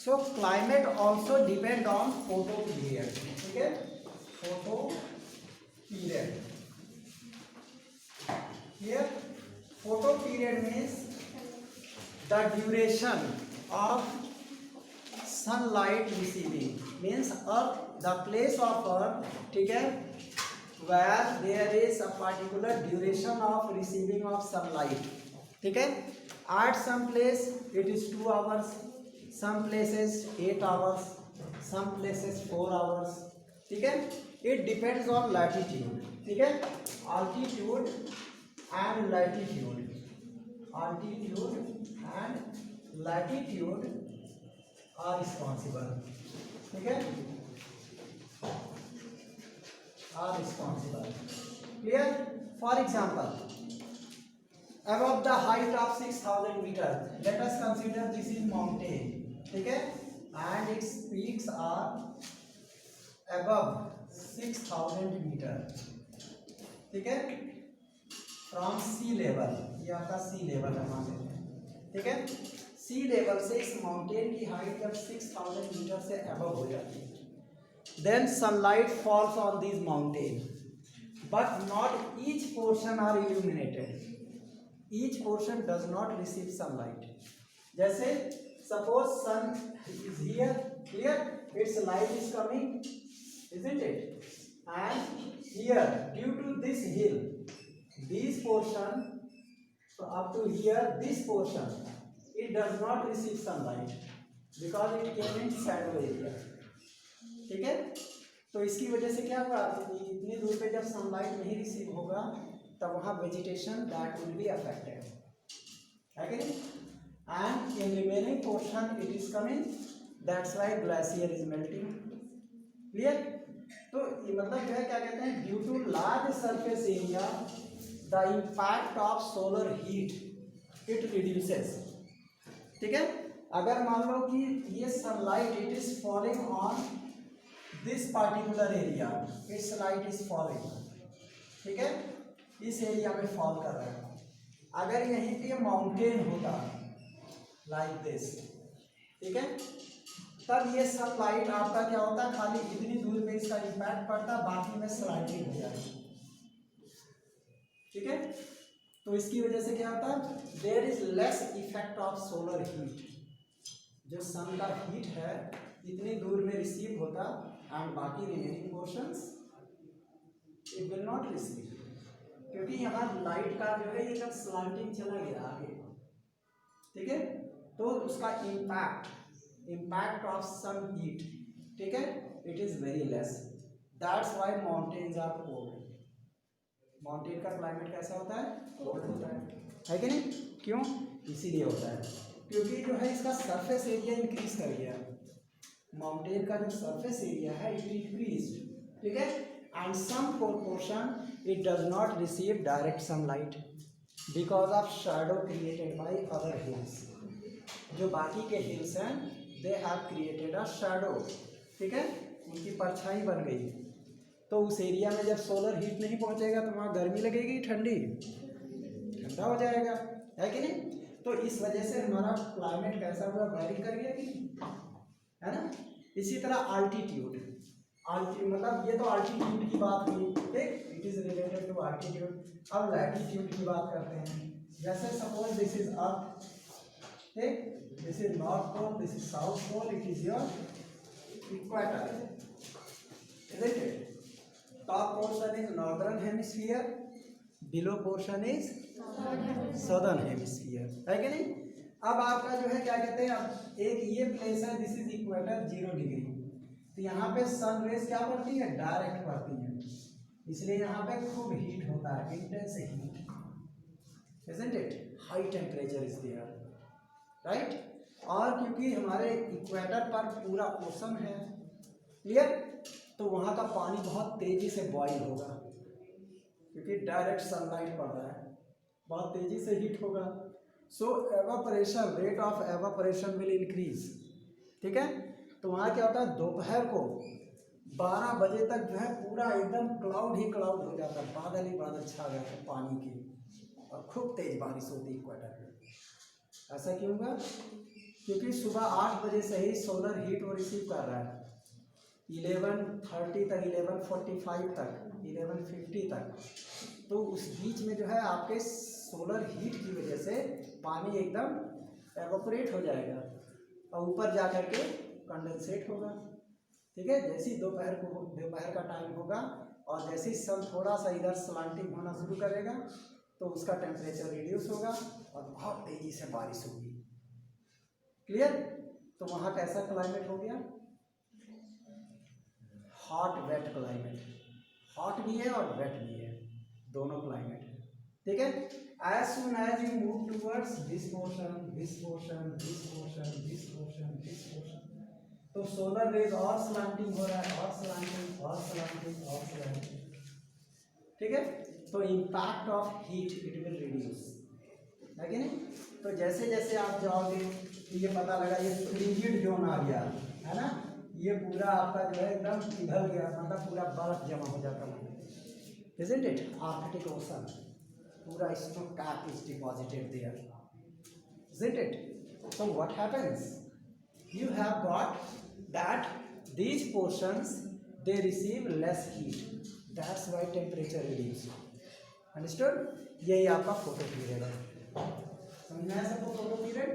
So climate also depend on photo period, ठीक है, photo period. Here photo period means the duration of sunlight receiving, means earth, the place of earth, ठीक है, where there is a particular duration of receiving of sunlight, ठीक है। At some place it is 2 hours, some places 8 hours, some places 4 hours, ठीक है। It depends on latitude, ठीक है, altitude and latitude, altitude and latitude are responsible, ठीक है, are responsible, clear। For example, above the height of 6,000 meter, let us consider this is mountain, ठीक है, and its peaks are above 6,000 meter, ठीक है, from C level, ये आपका सी level है मान लेते हैं, ठीक है। सी लेवल से इस माउंटेन की हाइट जब 6,000 मीटर से अबव हो जाती है, then sunlight falls on this mountain, but not each portion are illuminated, each portion does not receive sunlight. जैसे suppose sun is here, here its light is coming, isn't it, and here due to this hill, this portion, so up to here this portion it does not receive sunlight because it came in shadow area, ठीक है। तो इसकी वजह से क्या होगा, इतनी दूर पे जब सनलाइट नहीं रिसीव होगा तब वहाँ vegetation that will be affected, है कि नहीं, and in remaining portion it is coming, that's why glacier is melting, clear. तो ये मतलब जो है क्या कहते हैं, due to large surface area the impact of solar heat it reduces, ठीक है। अगर मान लो कि ये sunlight it is falling on this particular area, it's light is falling, ठीक है, इस एरिया में फॉल कर रहा है, अगर यहीं पे माउंटेन होता लाइक दिस, ठीक है, तब ये सनलाइट आपका क्या होता है, खाली इतनी दूर पे इसका इम्पैक्ट पड़ता, बाकी में स्लाइडिंग हो जाती, ठीक है। तो इसकी वजह से क्या होता है, there is less effect of solar heat, जो सन का हीट है इतनी दूर में रिसीव होता एंड बाकी remaining portions it will not receive, क्योंकि यहाँ लाइट का जो है ये जब स्लांटिंग चला गया आगे, ठीक है, तो उसका impact of sun heat, ठीक है, it is very less, that's why mountains are cold, mountain का क्लाइमेट कैसा होता है, कोल्ड होता है कि नहीं, क्यों, इसीलिए होता है क्योंकि जो है इसका सरफेस एरिया इंक्रीज कर गया, माउंटेन का जो सरफेस एरिया है इट इंक्रीज, ठीक है, and some portion it does not receive direct sunlight because of shadow created by other hills, जो बाकी के हिल्स हैं they have created a shadow, ठीक है, उनकी परछाई बन गई, तो उस एरिया में जब सोलर हीट नहीं पहुंचेगा तो वहाँ गर्मी लगेगी, ठंडी ठंडा हो जाएगा, है कि नहीं। तो इस वजह से हमारा क्लाइमेट कैसा हुआ, वेरी कर गया कि, है ना। इसी तरह आल्टीट्यूड, मतलब ये तो आल्टीट्यूड की बात हुई, ठीक, it is related to altitude. अब लैटिट्यूड की बात करते हैं, जैसे सपोज दिस इज अर्थ, ठीक, this is north pole, this is south pole, it is your equator, isn't it, top portion is northern hemisphere, below portion is southern hemisphere, है कि नहीं। अब आपका जो है क्या कहते हैं, अब एक ये प्लेस है दिस इज इक्वेटर 0 डिग्री, तो यहाँ पे सन रेज क्या पड़ती है, डायरेक्ट पड़ती है, इसलिए यहाँ पे खूब हीट होता है, intense heat, isn't it, high temperature is there, right. और क्योंकि हमारे इक्वेटर पर पूरा ओशन है, क्लियर, तो वहाँ का पानी बहुत तेजी से बॉईल होगा, क्योंकि डायरेक्ट सनलाइट पड़ रहा है, बहुत तेजी से हीट होगा, so evaporation, rate of evaporation will increase, ठीक है। तो वहाँ क्या होता है, दोपहर को 12 बजे तक जो है पूरा एकदम क्लाउड ही क्लाउड हो जाता है, बादल ही बादल छा जाते हैं पानी के, और खूब तेज बारिश होती है इक्वेटर में। ऐसा क्यों होगा, क्योंकि सुबह 8 बजे से ही सोलर हीट वो रिसीव कर रहा है 11:30 तक, 11:45 तक, 11:50 तक। तो उस बीच में जो है आपके सोलर हीट की वजह से पानी एकदम एवोपरेट हो जाएगा और ऊपर जा कर के कंडेंसेट होगा। ठीक है, जैसे ही दोपहर का टाइम होगा और जैसे ही सन थोड़ा सा इधर स्लांटिंग होना शुरू करेगा तो उसका टेम्परेचर रिड्यूस होगा और बहुत तेजी से बारिश होगी। क्लियर? तो वहाँ कैसा क्लाइमेट हो गया? Hot wet climate. हॉट भी है और वेट भी है, दोनों क्लाइमेट है। ठीक है, as soon as you move towards this portion, this portion, this portion, this portion, this portion, तो सोलर रेज और स्लांटिंग हो रहा है, और स्लांटिंग, और स्लांटिंग, और स्लांटिंग। ठीक है, तो impact of heat it will reduce, है कि नहीं? तो जैसे जैसे आप जाओगे तो ये पता लगा ये फ्रिजिड जोन आ गया है ना, ये पूरा आपका जो है एकदम पिघल गया, मतलब पूरा बर्फ जमा हो जाता है, isn't it? Arctic Ocean, पूरा snow cap is deposited there, isn't it? So what happens? You have got that these portions they receive less heat, that's why temperature reduce. Understood? यही आपका फोटो पीरियड है, समझना है सबको photo period.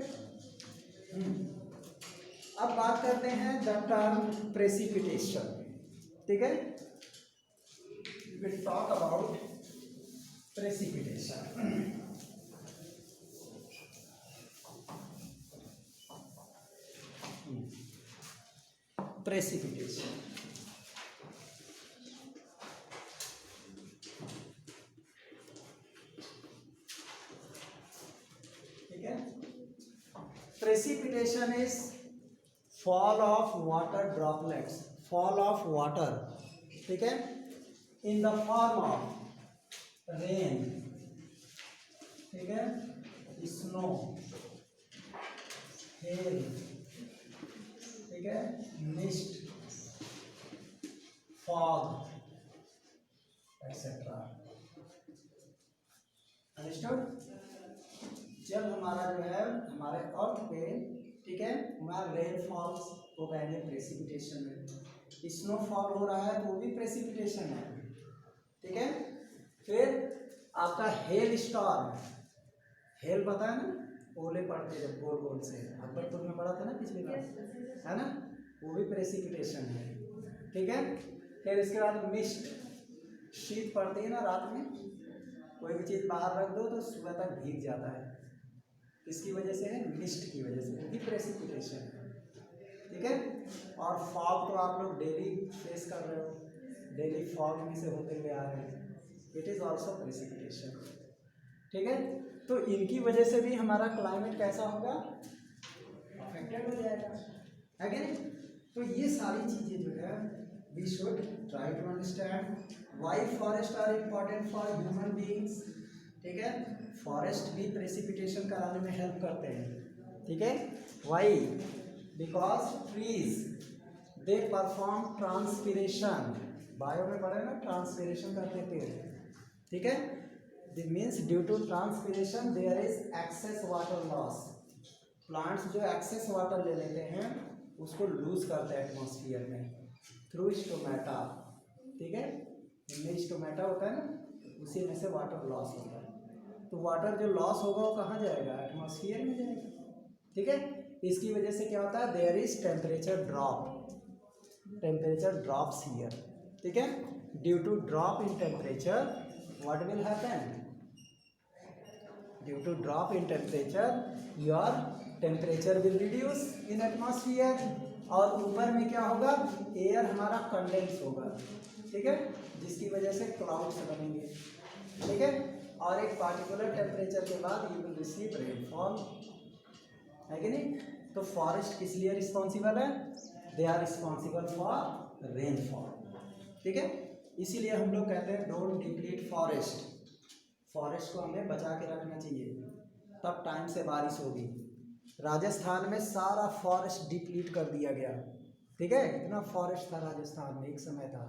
अब बात करते हैं द टर्म प्रेसिपिटेशन। ठीक है, we will talk about precipitation. Precipitation, ठीक है। Precipitation is fall of water droplets, fall of water, ठीक है, in the form of rain, ठीक है, snow, hail, ठीक है, mist, fog, etc. अंडरस्टूड? जब हमारा जो है हमारे अर्थ पे, ठीक है, हमारा रेनफॉल्स को कहते हैं प्रेसिपिटेशन में, स्नोफॉल हो रहा है तो वो भी प्रेसिपिटेशन है। ठीक है, फिर आपका हेल स्टॉर्म, हेल पता है ना, ओले पड़ते जब गोल गोल से, अकबरपुर में पड़ा था ना पिछली बार, है ना, वो भी प्रेसिपिटेशन है। ठीक है, फिर इसके बाद मिस्ट, शीत पड़ती है ना रात में, कोई भी चीज़ बाहर रख दो तो सुबह तक भीग जाता है, किसकी वजह से है? मिस्ट की वजह से, वो भी प्रेसिपिटेशन है। ठीक है, और फॉग तो आप लोग डेली फेस कर रहे हो, डेली फॉग में से होते हुए आ रहे हैं, इट इज़ ऑल्सो प्रेसिपिटेशन। ठीक है, तो इनकी वजह से भी हमारा क्लाइमेट कैसा होगा? अफेक्टेड हो जाएगा, है कि नहीं? तो ये सारी चीज़ें जो है we should try to understand why forest are important for human beings. ठीक है, फॉरेस्ट भी प्रेसिपिटेशन कराने में हेल्प करते हैं। ठीक है, why? Because trees they perform transpiration, bio में पढ़े ना, ट्रांसपिरेशन करते पेड़। ठीक है, this means due to transpiration there is excess water loss. Plants जो एक्सेस वाटर ले लेते हैं उसको लूज करते हैं एटमॉस्फेयर में थ्रू स्टोमेटा। ठीक है, इनमें स्टोमेटा होता है ना, उसी में से वाटर लॉस होता है, तो वाटर जो लॉस होगा वो कहाँ जाएगा? एटमॉस्फेयर में जाएगा। ठीक है, इसकी वजह से क्या होता है? There is temperature drop, temperature drops here. ठीक है, due to drop in temperature what will happen? Due to drop in temperature your temperature will reduce in atmosphere, और ऊपर में क्या होगा? एयर हमारा कंडेंस होगा। ठीक है, जिसकी वजह से क्लाउड्स बनेंगे। ठीक है, और एक पार्टिकुलर टेम्परेचर के बाद यू विल रिसीव रेनफॉल, है कि नहीं? तो फॉरेस्ट किस लिए रिस्पॉन्सिबल है? They are responsible for rainfall. ठीक है, इसीलिए हम लोग कहते हैं डोंट डिप्लीट फॉरेस्ट, फॉरेस्ट को हमें बचा के रखना चाहिए, तब टाइम से बारिश होगी। राजस्थान में सारा फॉरेस्ट डिप्लीट कर दिया गया। ठीक है, इतना फॉरेस्ट था राजस्थान में, एक समय था।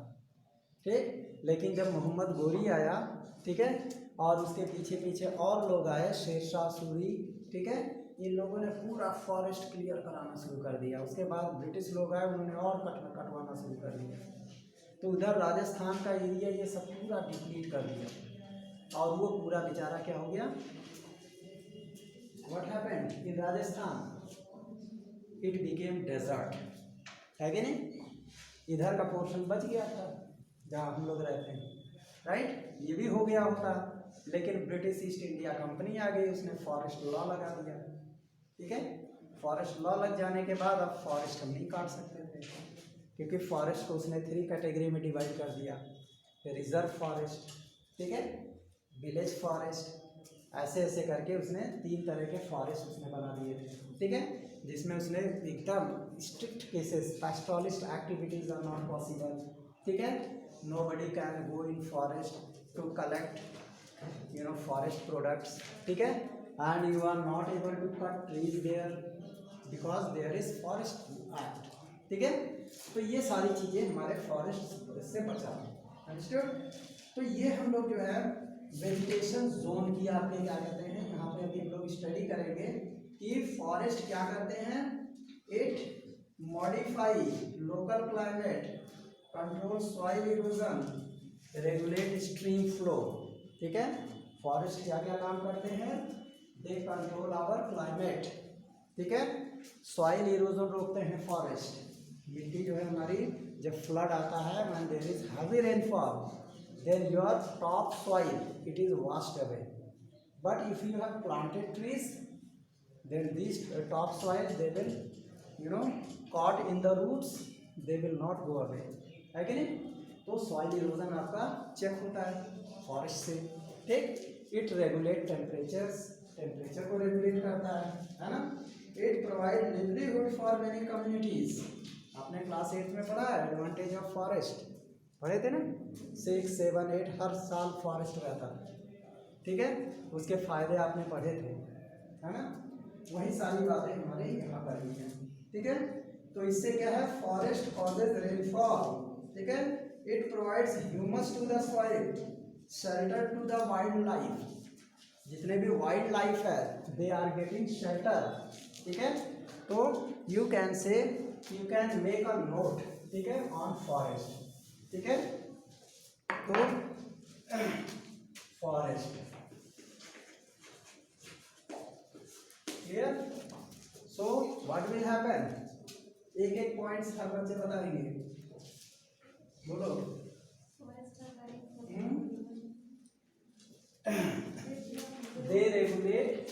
ठीक, लेकिन जब मोहम्मद गोरी आया, ठीक है, और उसके पीछे पीछे और लोग आए, शेरशाह सूरी, ठीक है, इन लोगों ने पूरा फॉरेस्ट क्लियर कराना शुरू कर दिया। उसके बाद ब्रिटिश लोग आए, उन्होंने और कटवाना शुरू कर दिया। तो उधर राजस्थान का एरिया ये सब पूरा डिप्लीट कर दिया और वो पूरा बेचारा क्या हो गया, what happened in Rajasthan, it became desert, है कि नहीं। इधर का पोर्शन बच गया था जहाँ हम लोग रहते हैं, राइट, ये भी हो गया होता, लेकिन ब्रिटिश ईस्ट इंडिया कंपनी आ गई, उसने फॉरेस्ट लॉ लगा दिया, ठीक है। फॉरेस्ट लॉ लग जाने के बाद अब फॉरेस्ट हम नहीं काट सकते थे, क्योंकि फॉरेस्ट को उसने 3 कैटेगरी में डिवाइड कर दिया, रिजर्व फॉरेस्ट, ठीक है, विलेज फॉरेस्ट, ऐसे ऐसे करके उसने 3 तरह के फॉरेस्ट उसने बना दिए थे, ठीक है, जिसमें उसने एकदम strict cases, pastoralist activities are not possible, ठीक है, nobody can go in forest to collect forest products, ठीक है, and you are not able to cut trees there because there is forest act, ठीक है। तो ये सारी चीज़ें हमारे फॉरेस्ट से बचा, अंडरस्टूड। तो ये हम लोग जो है वेजिटेशन जोन की आपके क्या कहते हैं, यहाँ पे अभी हम लोग स्टडी करेंगे कि फॉरेस्ट क्या करते हैं, it modify local climate, control soil erosion, regulate stream flow, ठीक है। फॉरेस्ट क्या क्या काम करते हैं, दे कंट्रोल आवर क्लाइमेट, ठीक है, सॉइल इरोजन रोकते हैं फॉरेस्ट, मिट्टी जो है हमारी जब फ्लड आता है, when there is heavy rainfall, then your top soil it is washed away, but if you have planted trees then these top soil they will caught in the roots, they will not go away, है कि नहीं। तो soil erosion आपका check होता है forest से, ठीक। It regulate temperature को रेगुलेट करता है ना। It provide livelihood for many communities, आपने क्लास 8 में पढ़ा है एडवांटेज ऑफ फॉरेस्ट, पढ़े थे ना, 6, 7, 8 हर साल फॉरेस्ट रहता है, ठीक है, उसके फायदे आपने पढ़े थे, है ना, वही सारी बातें हमारे यहाँ पर भी हैं, ठीक है। तो इससे क्या है, फॉरेस्ट कॉजेज रेनफॉल, ठीक है, it provides humus to the soil, shelter to the wild life, जितने भी वाइल्ड लाइफ है दे आर गेटिंग शेल्टर, ठीक है। तो यू कैन से, you can make a note, ठीक है, ऑन फॉरेस्ट, ठीक है। तो forest clear, so what will happen, एक एक पॉइंट्स हर बच्चे बताएंगे, बोलो। दे रेगुलेट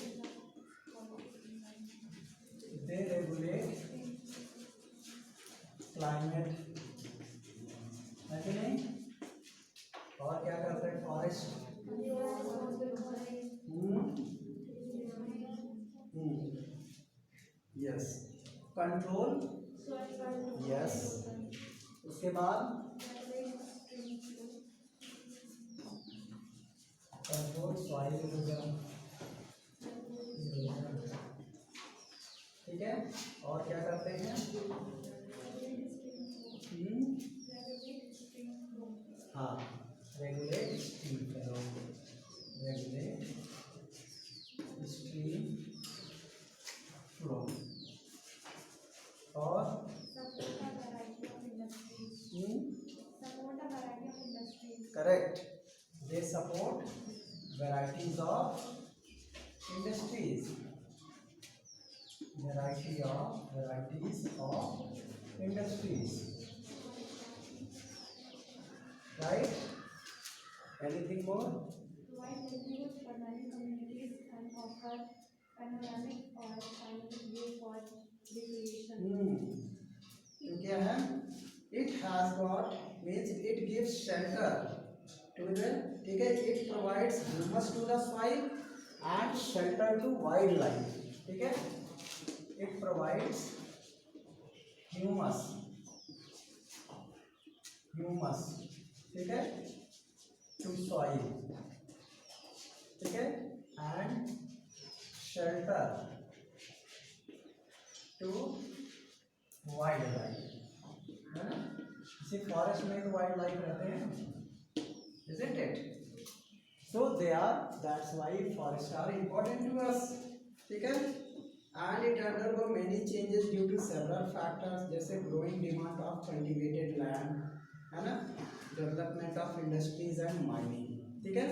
क्लाइमेट, है कि नहीं, और क्या करते हैं फॉरेस्ट, यस, कंट्रोल, यस, उसके बाद कंट्रोल सॉइल इरोजन, ठीक है, और क्या करते हैं, हाँ, regulate stream flow, regulate stream flow, और correct, they support varieties of industries, varieties of industries, right, anything more, provide livelihoods for many communities and offer panoramic or scientific view for recreation. तो क्या है, it has got means it gives shelter to the, ठीक है, it provides humus to the soil and shelter to wildlife, ठीक है, it provides humus, ठीक है, to soil, ठीक है, and shelter to wildlife, है ना, इसी फॉरेस्ट में तो वाइल्ड लाइफ रहते हैं, isn't it, so they are, that's why forests are important to us, ठीक है। and it undergo many changes due to several factors जैसे growing demand of cultivated land, है ना, development of industries and mining, ठीक है।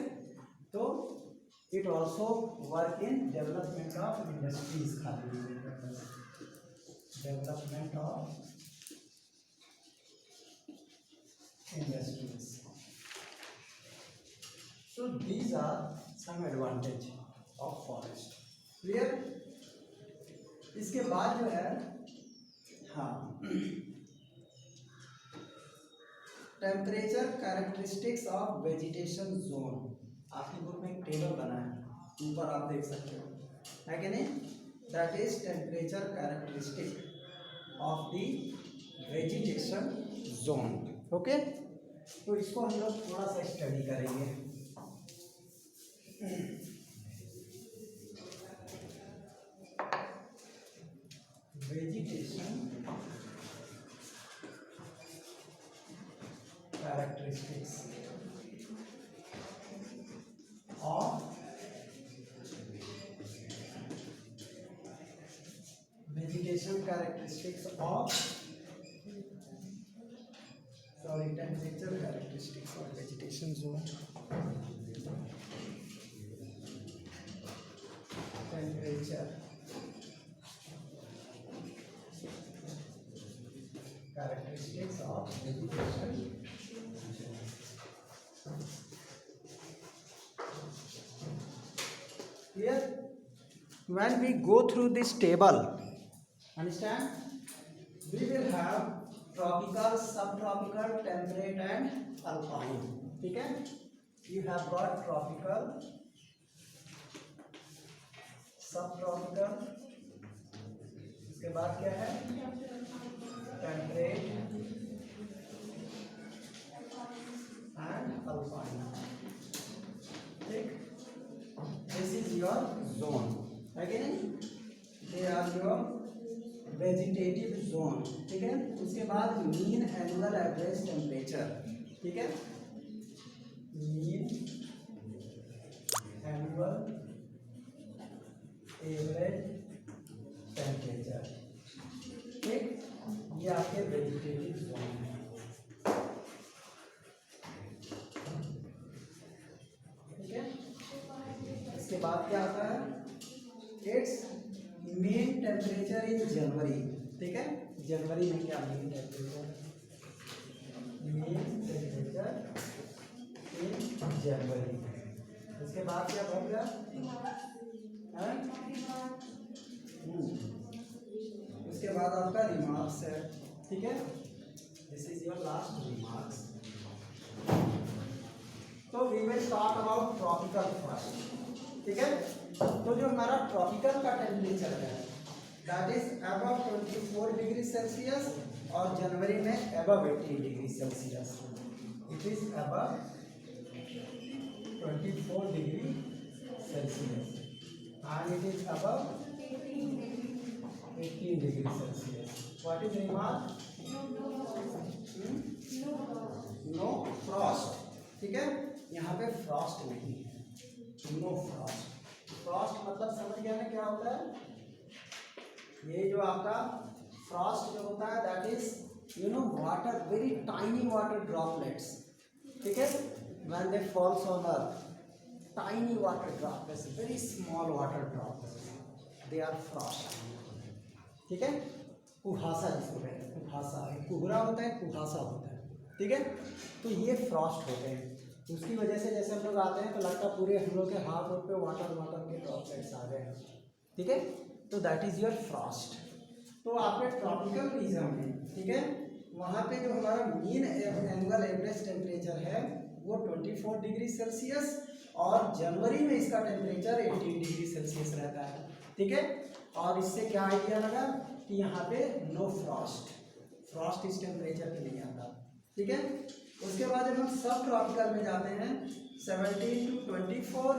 तो it also work in development of industries, खाली development of industries. So these are some advantage of forest. Clear? इसके बाद जो है, हाँ, temperature characteristics of vegetation zone, आपकी बुक में एक टेबल बना है, ऊपर आप देख सकते हो, है कि नहीं? That is temperature characteristic of the vegetation zone. Okay, तो इसको हम लोग थोड़ा सा स्टडी करेंगे। vegetation characteristics of temperature characteristics of vegetation zone, temperature characteristics of vegetation. Here, when we go through this table, understand, we will have tropical, subtropical, temperate and alpine, ठीक है। You have got tropical, subtropical, इसके बाद क्या है, temperate and alpine, ठीक। This is your zone, again they are your vegetative zone, ठीक है। उसके बाद मीन एनुअल एवरेज टेम्परेचर, ठीक है, मीन एनुअल एवरेज टेम्परेचर, ठीक, ये आपके वेजिटेटिव जोन है, ठीक है। इसके बाद क्या आता है, its mean temperature in January, ठीक है। जनवरी में क्या mean temperature, mean temperature in January. उसके बाद क्या बनेगा, उसके बाद आपका रिमार्क्स है, ठीक है। This is your last remarks. तो we will talk about tropical first, ठीक है। तो जो हमारा ट्रॉपिकल का टेम्परेचर है that is above 24 degree Celsius और जनवरी में above 18 degree Celsius, it is above 24 degree Celsius and it is above 18 degree Celsius. What is remark, no frost, ठीक है। यहाँ पे फ्रॉस्ट नहीं है, नो फ्रॉस्ट। फ्रॉस्ट मतलब समझ गया ना क्या होता है, ये जो आपका फ्रॉस्ट जो होता है that is you know water, very tiny water droplets, ठीक है, when they falls on earth, tiny water droplets, very small water droplets, they are frost, ठीक है। कुहासा जिसको कहते हैं, कुहासा, कुहरा होता है, कुहासा होता है, ठीक है। तो ये फ्रॉस्ट होते हैं, उसकी वजह से जैसे हम लोग आते हैं तो लगता है पूरे हम लोग के हाथ पे वाटर वाटर के ड्रॉपलेट्स आ गए हैं, ठीक है। तो दैट इज योर फ्रॉस्ट। तो आपके ट्रॉपिकल रीजन में, ठीक है, वहाँ पे जो हमारा मीन एनुअल एवरेज टेम्परेचर है वो 24 डिग्री सेल्सियस और जनवरी में इसका टेम्परेचर 18 डिग्री सेल्सियस रहता है, ठीक है। और इससे क्या आइडिया लगा कि यहाँ पे नो फ्रॉस्ट, फ्रॉस्ट इस टेम्परेचर पे नहीं आता, ठीक है। उसके बाद जब हम सब ट्रॉपिकल में जाते हैं 17 टू 24,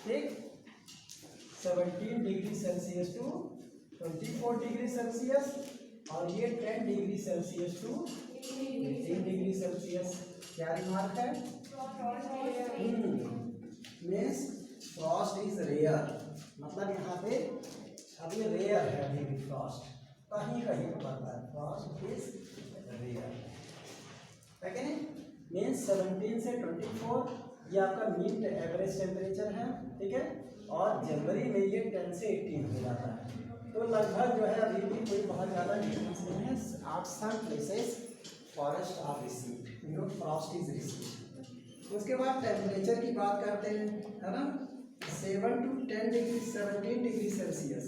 ठीक, 17 degree celsius to 24 degree Celsius और ये 10 degree celsius to 18 degree celsius. क्या रिमार्क है, मीन्स फ्रॉस्ट इज रेयर, मतलब यहाँ पे अब ये रेयर है अभी भी फ्रॉस्ट, कहीं कहीं पड़ता है, फ्रॉस्ट इज रेयर है कि नहीं। मीन्स 17 से 24 ये आपका मीन एवरेज टेम्परेचर है, ठीक है। और जनवरी में ये 10 से 18 हो जाता है, तो लगभग जो है अभी भी कोई बहुत ज़्यादा डिफरेंस नहीं है। At some places forest are received, frost is received. उसके बाद टेम्परेचर की बात करते हैं, है ना। 7 to 10 डिग्री 17 डिग्री सेल्सियस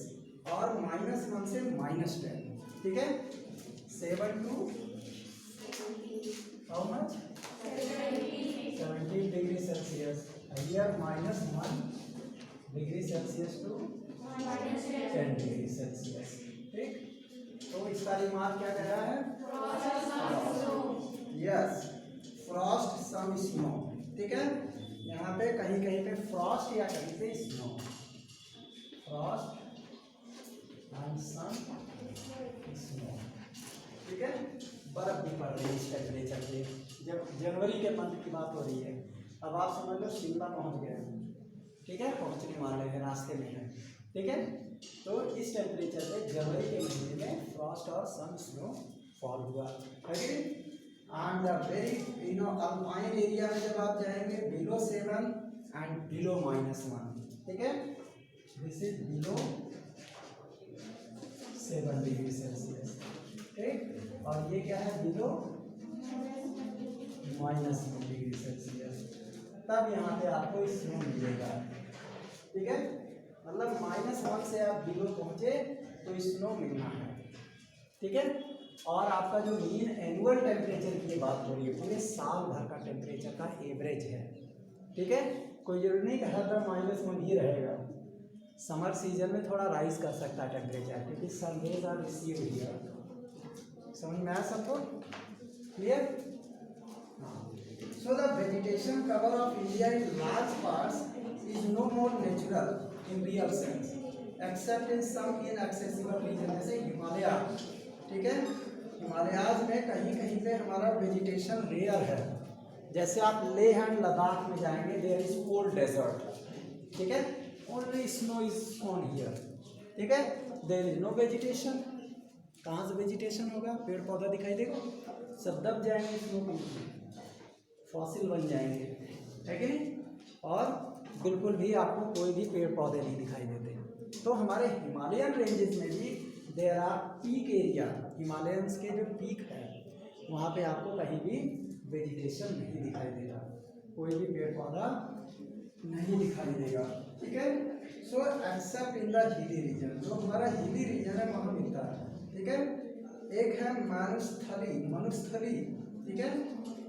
और -1 से -10, ठीक है। 7 to how much 17 degree celsius, here -1 degree celsius to 10 degree celsius, ठीक। तो इसका रिमार्क क्या कह रहा है, यस फ्रॉस्ट सम स्नो, ठीक है। यहाँ पे कहीं कहीं पे फ्रॉस्ट या कहीं पे snow, frost and some snow, ठीक है। बर्फ भी पड़ रही है इस टेम्परेचर पे, जब जनवरी के मंथ की बात हो रही है। अब आप समझ लो शिमला पहुँच गए हैं, ठीक है, पहुँचने वाले हैं, रास्ते में है, ठीक है। तो इस टेम्परेचर पे जनवरी के महीने में फ्रॉस्ट और सम स्नो फॉल हुआ है। And the very alpine area में जब आप जाएंगे बिलो 7 एंड बिलो -1, ठीक है, this is below 7 degree celsius, ठीक। और ये क्या है, बिलो -1 डिग्री सेल्सियस, तब यहाँ पे आपको स्नो मिलेगा, ठीक है। मतलब -1 से आप बिलो पहुँचे तो स्नो मिलना है, ठीक है। और आपका जो मीन एनुअल टेम्परेचर की बात हो रही है, पूरे साल भर का टेम्परेचर का एवरेज है, ठीक है। कोई जरूरी नहीं कि हर बार -1 ही रहेगा, समर सीजन में थोड़ा राइज कर सकता है टेम्परेचर, क्योंकि सनरेज आर रिसीव हियर, समझ में आया सबको, clear. So the vegetation cover of India in large parts is no more natural in real sense except in some inaccessible region, जैसे हिमालय, ठीक है। हिमालयाज में कहीं कहीं पे हमारा वेजिटेशन रेयर है, जैसे आप लेह एंड लद्दाख में जाएंगे, देयर इज कोल्ड डेजर्ट, ठीक है, only snow is on here, ठीक है, देयर इज नो वेजिटेशन। कहाँ से वेजिटेशन होगा, पेड़ पौधा दिखाई देगा, सब दब जाएंगे स्नो के, फॉसिल बन जाएंगे, है कि नहीं। और बिल्कुल भी आपको कोई भी पेड़ पौधे नहीं दिखाई देते। तो हमारे हिमालयन रेंजेस में भी there are peak area, Himalayas के जो पीक है वहाँ पे आपको कहीं भी वेजिटेशन नहीं दिखाई देगा, कोई भी पेड़ पौधा नहीं दिखाई देगा, ठीक है। So except in the hilly region, जो हमारा हिली रीजन है वहाँ मिलता है, ठीक है। एक है मरुस्थली, ठीक है,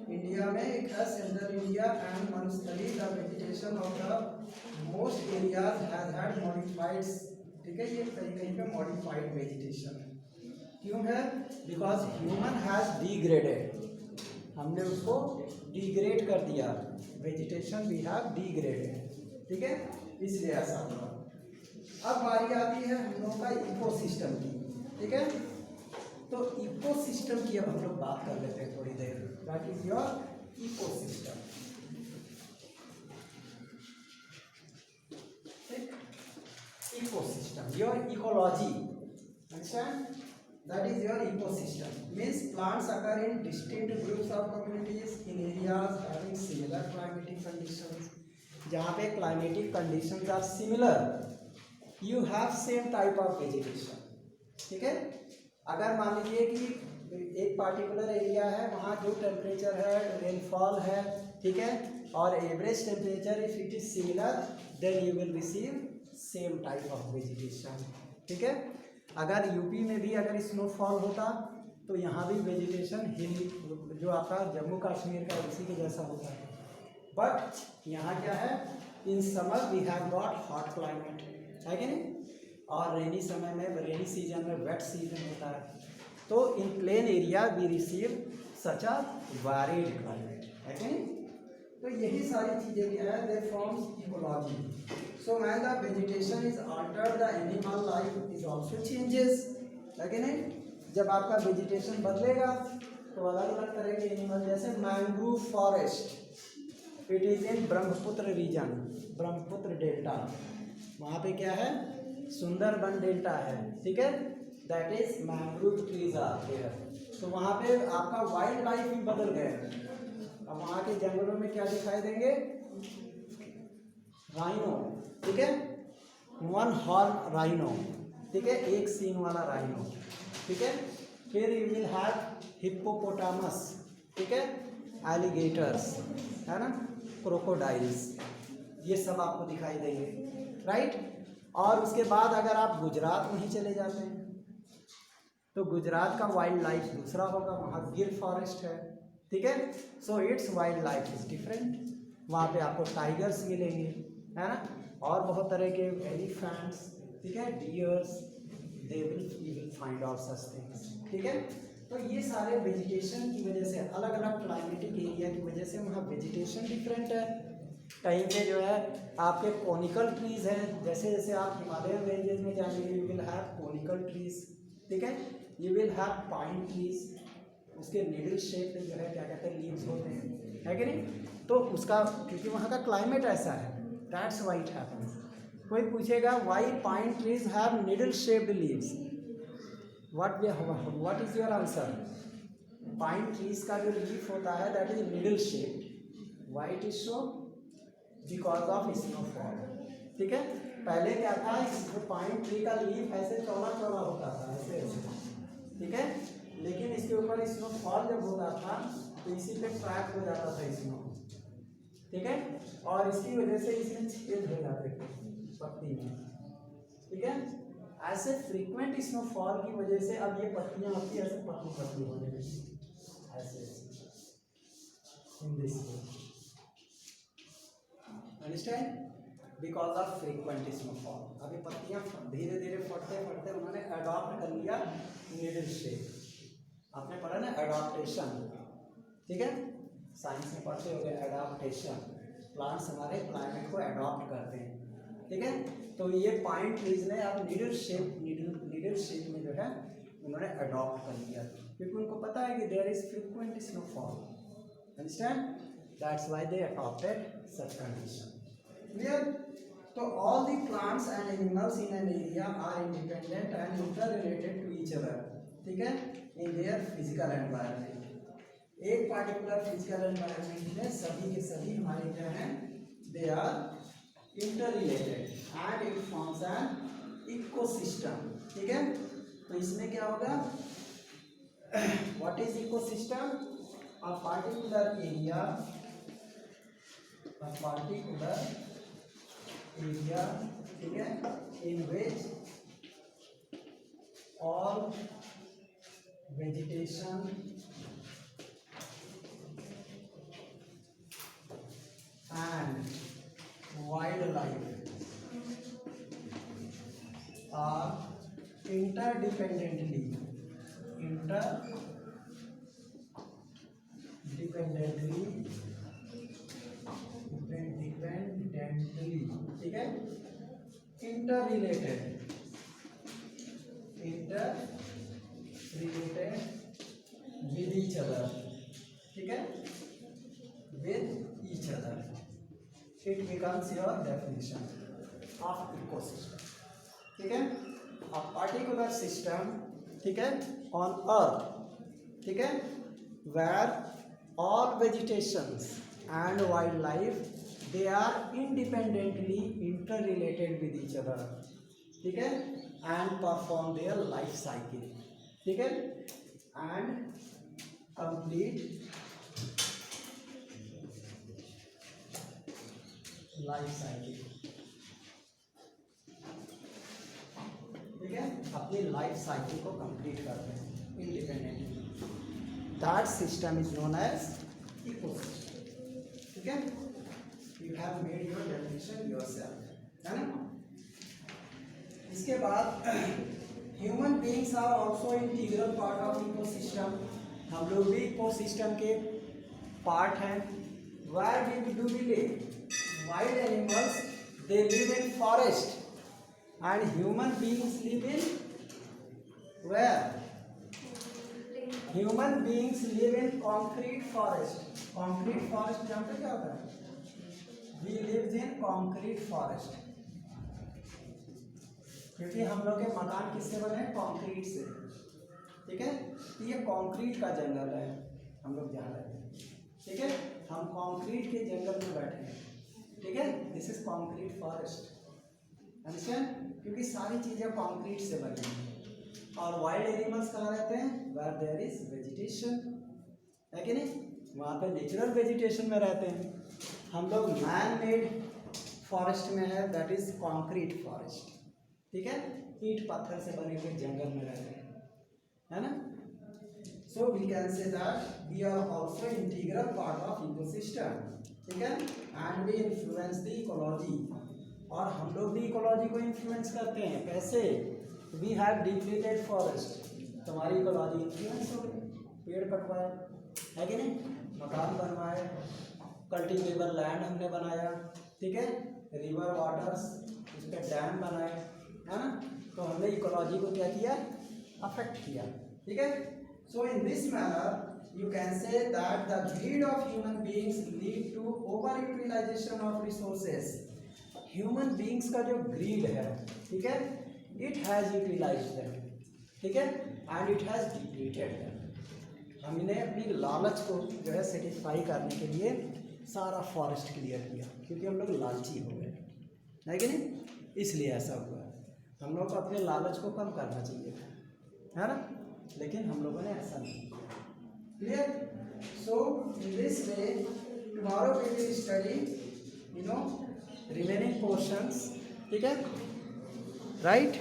इंडिया में एक है सेंट्रल इंडिया एंड मरुस्थली। The vegetation of the most areas has had modified, ठीक है, ये कहीं कहीं पे मॉडिफाइड वेजिटेशन है, क्यों है, बिकॉज ह्यूमन हैज डिग्रेडेड, हमने उसको डिग्रेड कर दिया, वेजिटेशन वी हैव डिग्रेडेड, ठीक है, इसलिए ऐसा हुआ। अब बारी आती है हम लोगों का इकोसिस्टम की, ठीक है। तो इकोसिस्टम की अब हम लोग बात कर लेते हैं थोड़ी देर, that is your ecosystem, ecosystem, your ecology, understand, that is your ecosystem, means plants occur in distinct groups of communities in areas having similar climatic conditions, जहाँ पे climatic conditions are similar, you have same type of vegetation, ठीक है। अगर मान लीजिए कि एक particular area है, वहाँ जो टेम्परेचर है, रेनफॉल है, ठीक है, और average temperature if it is similar, then you will receive same type of vegetation, ठीक है। अगर यूपी में भी अगर स्नोफॉल होता तो यहाँ भी वेजिटेशन हिल जो आपका जम्मू कश्मीर का उसी के जैसा होता है, बट यहाँ क्या है, in summer we have got hot climate, है कि नहीं, और रेनी समय में, रेनी सीजन में वेट सीजन होता है, तो in plain area we receive such a varied climate, है कि नहीं। तो यही सारी चीज़ें क्या है, they forms ecology. So when the vegetation is altered, the animal life is also changes, है कि नहीं। जब आपका वेजिटेशन बदलेगा तो अलग अलग तरह के एनिमल, जैसे mangrove forest, it is in Brahmaputra region, Brahmaputra delta, वहाँ पे क्या है, सुंदरबन डेल्टा है, ठीक है, that is mangrove trees are there. तो वहाँ पे आपका वाइल्ड लाइफ भी बदल गया। अब वहाँ के जंगलों में क्या दिखाई देंगे, राइनो, ठीक है, वन हॉर्न राइनो, ठीक है, एक सींग वाला राइनो, ठीक है। फिर यू विल हैव हिप्पोपोटामस, ठीक है, एलिगेटर्स, है ना, क्रोकोडाइल्स, ये सब आपको दिखाई देंगे, राइट। और उसके बाद अगर आप गुजरात में ही चले जाते हैं तो गुजरात का वाइल्ड लाइफ दूसरा होगा, वहाँ गिर फॉरेस्ट है, ठीक है। So it's wild life is different. वहाँ पे आपको टाइगर्स मिलेंगे, है ना, और बहुत तरह के एलिफेंट्स, ठीक है, dears, they will find out such things, ठीक है। तो ये सारे वेजिटेशन की वजह से, अलग अलग क्लाइमेटिक एरिया की वजह से वहाँ वेजिटेशन डिफरेंट है। कहीं पे जो है आपके कोनिकल ट्रीज हैं, जैसे जैसे आप हिमालयन रेंजेस में जाएंगे you will have conical trees, ठीक है, you will have pine trees, उसके नीडल शेप में जो है क्या कहते हैं लीव्स होते हैं, है कि नहीं। तो उसका क्योंकि वहाँ का क्लाइमेट ऐसा है, दैट्स व्हाई इट हैपेंस। कोई पूछेगा why pine trees have needle shaped leaves, what is your answer. Pine trees का जो लीफ होता है that is needle shaped, why it is so, because of snowfall, ठीक है। पहले क्या था, जो पाइन ट्री का लीफ ऐसे चौड़ा चौड़ा होता था, ऐसे ऐसे, ठीक है, लेकिन इसके ऊपर स्नोफॉल जब होता था तो इसी पे ट्रैक हो जाता था स्नो, ठीक है, और इसकी वजह से इसमें छेद हो जाते थे पत्ती में, ठीक है। ऐसे फ्रीक्वेंट स्नोफॉल की वजह से अब ये पत्तियां होती है ऐसे पतली पतली होने लगी, ऐसे इन this way, understand, because of frequent snowfall. अभी पत्तियां धीरे धीरे फटते फटते उन्होंने अडॉप्ट कर लिया नीडल शेप। आपने पढ़ा ना एडॉप्टेशन, ठीक है, साइंस में पढ़ते हो गए एडॉप्टेशन, प्लांट्स हमारे क्लाइमेट को एडॉप्ट करते हैं, ठीक है। तो ये पाइन ट्रीज ने अब नीडल शेप में जो है उन्होंने अडॉप्ट कर लिया, क्योंकि उनको पता है कि there is frequent snowfall, understand, that's why they adopted such condition, clear. तो all the plants and animals in an area are independent and interrelated to each other, ठीक है, इन देयर फिजिकल एनवायरनमेंट। एक particular physical environment में सभी के सभी हमारे क्या हैं, they are interrelated and it forms an ecosystem, ठीक है। तो इसमें क्या होगा, what is ecosystem, a particular area, ठीक है, in which all vegetation and wildlife are interdependently, ठीक है, interrelated with each other, ठीक है, with each other, it becomes your definition of ecosystem, ठीक है। a particular system, ठीक है, on earth, ठीक है, where all vegetations and wildlife they are independently interrelated with each other, ठीक है, and perform their life cycle, ठीक है, and complete लाइफ साइकिल, ठीक है, अपनी लाइफ साइकिल को कंप्लीट करते हैं independently, that system is known as ecosystem, ठीक है। You have made your definition yourself, है ना। इसके बाद human beings are also integral part of ecosystem, हम लोग भी इकोसिस्टम के पार्ट हैं। Where do we live, wild animals they live in forest and human beings live in where, human beings live in concrete forest, concrete forest जानते क्या होता है, we live in concrete forest, क्योंकि हम लोग के मकान किससे बने हैं? कंक्रीट से, ठीक है। तो ये कंक्रीट का जंगल है, हम लोग जहाँ रहते हैं, ठीक है। हम कंक्रीट के जंगल में बैठे हैं, ठीक है। This is concrete forest, understand, क्योंकि सारी चीज़ें कंक्रीट से बनी हैं। और वाइल्ड एनिमल्स कहाँ रहते हैं? वेयर देयर इज वेजिटेशन, है कि नहीं, वहाँ पे नेचुरल वेजिटेशन में रहते हैं। हम लोग मैन मेड फॉरेस्ट में है, दैट इज कंक्रीट फॉरेस्ट, ठीक है। ईंट पत्थर से बने हुए जंगल में रहते हैं, है ना। So we can say that we are also integral part of ecosystem, ठीक है, and we influence the ecology, और हम लोग भी इकोलॉजी को इन्फ्लुएंस करते हैं। कैसे? वी हैव डिप्लीटेड फॉरेस्ट, तुम्हारी इकोलॉजी इन्फ्लुएंस हो गई, पेड़ कटवाए, है कि नहीं, मकान बनवाए, कल्टीवेबल लैंड हमने बनाया, ठीक है, रिवर वाटर्स, उस पर डैम बनाए, है ना। तो हमने इकोलॉजी को क्या किया? अफेक्ट किया, ठीक है। So in this manner you can say that the greed of human beings lead to over utilization of resources. Human beings का जो ग्रीड है, ठीक है, इट हैज़ यूटिलाइज्ड देम, ठीक है, and it has depleted them. हमने अपनी लालच को जो है सेटिस्फाई करने के लिए सारा फॉरेस्ट क्लियर किया, क्योंकि हम लोग लालची हो गए, है कि नहीं, इसलिए ऐसा हुआ है। हम लोग को अपने लालच को कम करना चाहिए था, है ना, लेकिन हम लोगों ने ऐसा नहीं किया। Clear? So in this way tomorrow we will study remaining portions, ठीक है, राइट।